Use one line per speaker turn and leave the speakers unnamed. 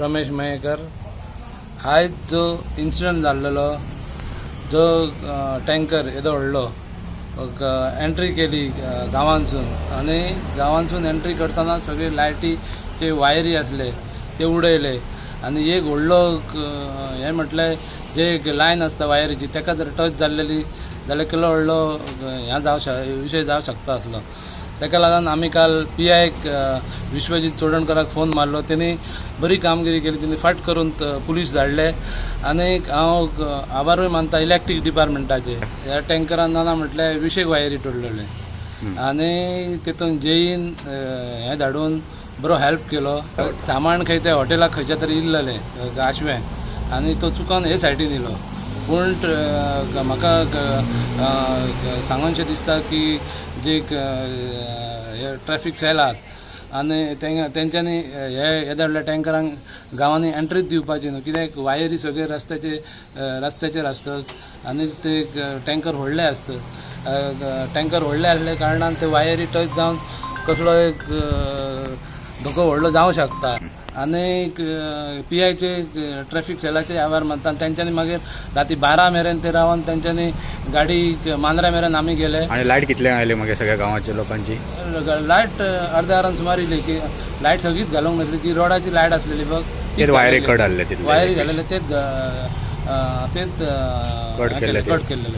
रमेश मयेकर आयज जो इन्सिडंट जाल्लो जो टँकर येदो व्हडलो एंट्री केली गांवांसून आणि गांवांसून एंट्री करताना सगळे लायटीचे वायरी असले ते उडयले आणि एक व्हडलो हे म्हटले जे एक लायन असता वायरीची तेका जर टच जाल्लेली जाल्यार केलो व्हडलो विषय जावं शकता असलो। तेका लागून आमी काल PI विश्वजीत चोडणकराक फोन मारलो, त्यांनी बरी कामगिरी केली, त्यांनी फाट करून पुलीस धाडले आणि हांव आभारूय मानता इलेक्ट्रीक डिपार्टमेंटाचे। ह्या टँकरान नाना म्हटल्यार 20 वायरी तोडलेले आणि तितून जेईन हे धाडून बरो हेल्प केलो। सामान खंय त्या हॉटेलाक खंयच्या तरी इल्लेले आशवें आणि तो चुकून हे सायडीन येयलो, पूण म्हाका सांगोनशें दिसता की जे ट्रॅफिक सेल आहात आणि तेंच्यांनी हे धाडल्या टँकरांक गांवांनी एंट्रीच दिवपाची न्हू, कित्याक वायरी सगळे रस्त्याचेर आसतात आणि ते टँकर व्हडले आसतात। टँकर व्हडले आसले कारणान ते वायरी टच जावन कसलो एक धोको व्हडलो जावं शकता आणि PIचे ट्रॅफिक सेलाचे आभार मानता। तेंच्यांनी मागीर राती 12 मेरेन ते रावन तेंच्यांनी गाडी मांद्रा मेरेन आमी गेले।
आणि लायट कितले आयले मागीर सगळ्या गांवाच्या लोकांची?
लायट अर्ध्या वरान सुमार येयली की लायट सगळीच घालूंक नासली, ती रोडाची लायट आसलेली बघ,
वायरी कट आसले,
वायरी घालेले तेच
कट केल्ले।
केल्लेले।